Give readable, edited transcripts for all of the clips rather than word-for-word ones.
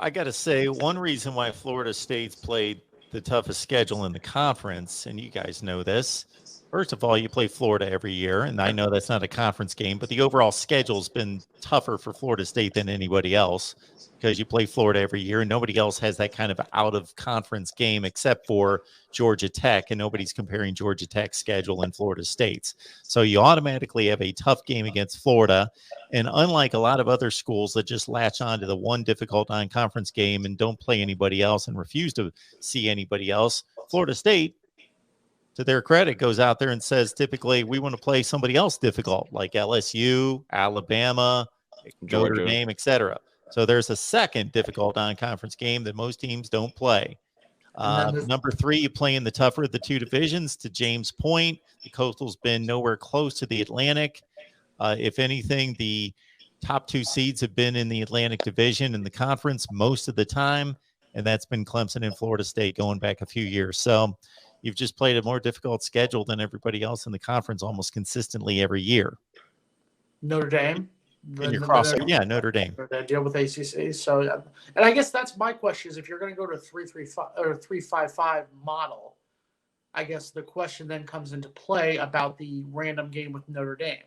I got to say, one reason why Florida State's played the toughest schedule in the conference, and you guys know this. First of all, you play Florida every year, and I know that's not a conference game, but the overall schedule's been tougher for Florida State than anybody else because you play Florida every year, and nobody else has that kind of out of conference game except for Georgia Tech, and nobody's comparing Georgia Tech's schedule and Florida State's. So you automatically have a tough game against Florida. And unlike a lot of other schools that just latch on to the one difficult non-conference game and don't play anybody else and refuse to see anybody else, Florida State, to their credit, goes out there and says, typically, we want to play somebody else difficult, like LSU, Alabama, Notre Georgia. Dame, etc. So there's a second difficult non-conference game that most teams don't play. Number 3, you play in the tougher of the two divisions. To James' point, the Coastal's been nowhere close to the Atlantic. If anything, the top 2 seeds have been in the Atlantic Division in the conference most of the time, and that's been Clemson and Florida State going back a few years. So you've just played a more difficult schedule than everybody else in the conference almost consistently every year. Notre Dame. And your crossover, yeah, Notre Dame. They deal with ACC. So, and I guess that's my question: is if you're going to go to 3-3-5 or 3-5-5 model, I guess the question then comes into play about the random game with Notre Dame,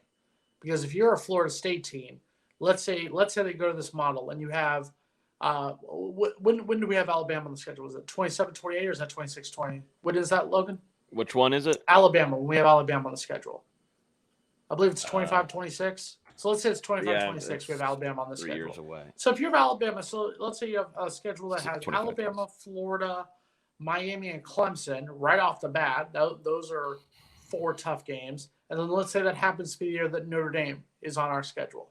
because if you're a Florida State team, let's say they go to this model and you have when do we have Alabama on the schedule? Is it 27-28 or is that 26-20? What is that, Logan? Which one is it? Alabama. When we have Alabama on the schedule, I believe it's 25-26. So let's say it's 25-26. We have Alabama on the schedule. 3 years away. So if you have Alabama, so let's say you have a schedule that has 25 Alabama, years. Florida, Miami, and Clemson right off the bat. Those are 4 tough games. And then let's say that happens to be the year that Notre Dame is on our schedule.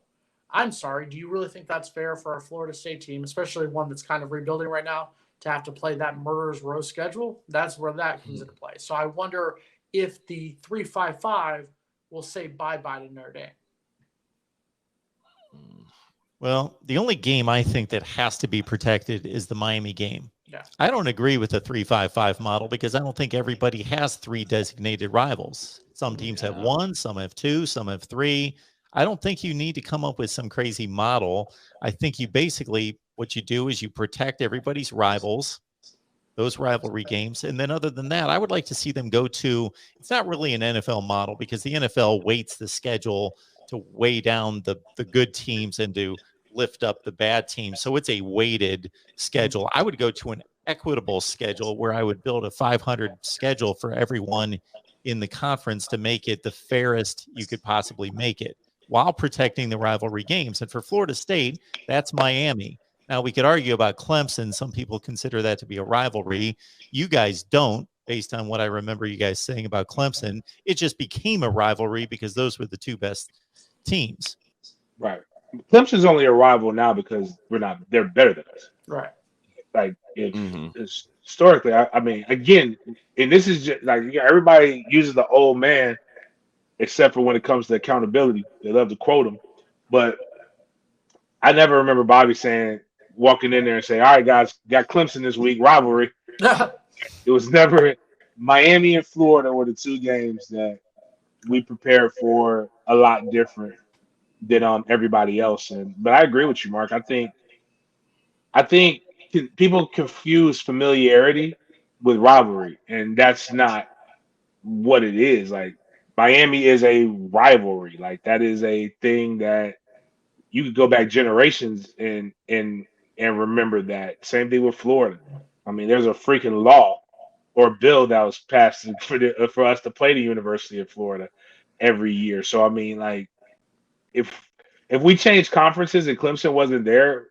I'm sorry. Do you really think that's fair for a Florida State team, especially one that's kind of rebuilding right now, to have to play that murderer's row schedule? That's where that comes into play. So I wonder if the 3-5-5 will say bye-bye to Notre Dame. Well, the only game I think that has to be protected is the Miami game. Yeah. I don't agree with the 3-5-5 model because I don't think everybody has 3 designated rivals. Some teams have 1, some have 2, some have 3. I don't think you need to come up with some crazy model. I think you basically, what you do is you protect everybody's rivals, those rivalry games. And then other than that, I would like to see them go to, it's not really an NFL model because the NFL weights the schedule to weigh down the good teams and to lift up the bad teams. So it's a weighted schedule. I would go to an equitable schedule where I would build a 500 schedule for everyone in the conference to make it the fairest you could possibly make it while protecting the rivalry games. And for Florida State, that's Miami. Now, we could argue about Clemson. Some people consider that to be a rivalry. You guys don't, based on what I remember you guys saying about Clemson. It just became a rivalry because those were the 2 best teams. Right. Clemson's only a rival now because they're better than us. Right. Like it's historically, I mean, again, and this is just like everybody uses the old man, except for when it comes to accountability. They love to quote him, but I never remember Bobby walking in there and saying, "All right, guys, got Clemson this week, rivalry." It was never. Miami and Florida were the 2 games that we prepared for a lot different than everybody else. But I agree with you, Mark. I think people confuse familiarity with rivalry, and that's not what it is. Like Miami is a rivalry. Like that is a thing that you could go back generations and remember that. Same thing with Florida. I mean, there's a freaking law or bill that was passed for us to play the University of Florida every year. So I mean, like, if we changed conferences and Clemson wasn't there,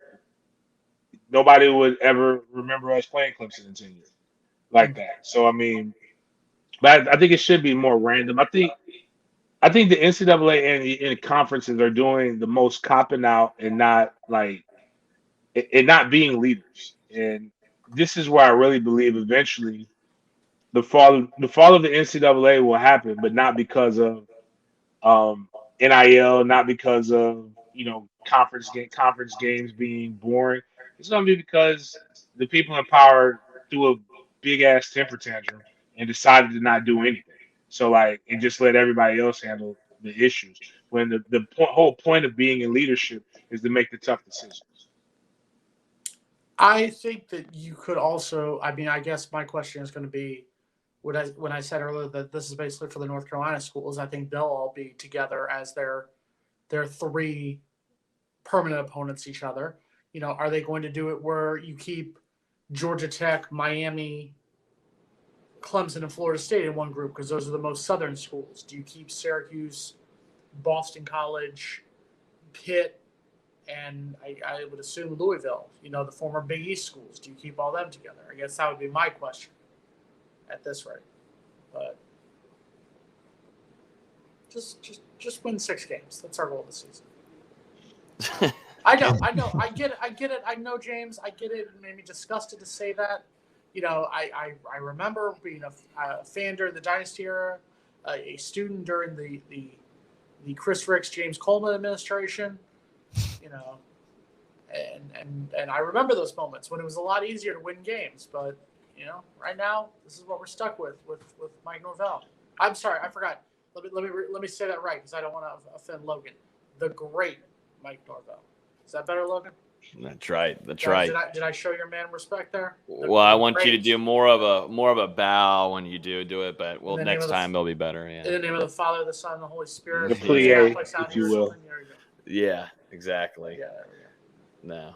nobody would ever remember us playing Clemson in 10 years like that. So I mean, but I think it should be more random. I think the NCAA and conferences are doing the most copping out and not being leaders. And this is where I really believe eventually the fall of the NCAA will happen, but not because of NIL, not because of conference games being boring. It's going to be because the people in power threw a big ass temper tantrum and decided to not do anything. So and just let everybody else handle the issues. When the whole point of being in leadership is to make the tough decisions. I think that you could also. I mean, I guess my question is going to be, when I said earlier that this is basically for the North Carolina schools. I think they'll all be together as their three permanent opponents each other. You know, are they going to do it where you keep Georgia Tech, Miami, Clemson, and Florida State in one group because those are the most southern schools? Do you keep Syracuse, Boston College, Pitt, and I would assume Louisville, you know, the former Big East schools? Do you keep all them together? I guess that would be my question at this rate. But just win 6 games. That's our goal this season. I know. I get it. I know, James. I get it. It made me disgusted to say that. You know, I remember being a fan during the Dynasty era, a student during the Chris Ricks, James Coleman administration. You know, and I remember those moments when it was a lot easier to win games. But you know, right now this is what we're stuck with Mike Norvell. I'm sorry, I forgot. Let me say that right because I don't want to offend Logan. The great Mike Norvell. Is that better, Logan? That's right. That's right. Did I show your man respect there? Well, I want you to do more of a bow when you do it, but next time it'll be better. Yeah. In the name of the Father, the Son, and the Holy Spirit. The plie, if you will. Yeah, exactly. Yeah, there we go. No.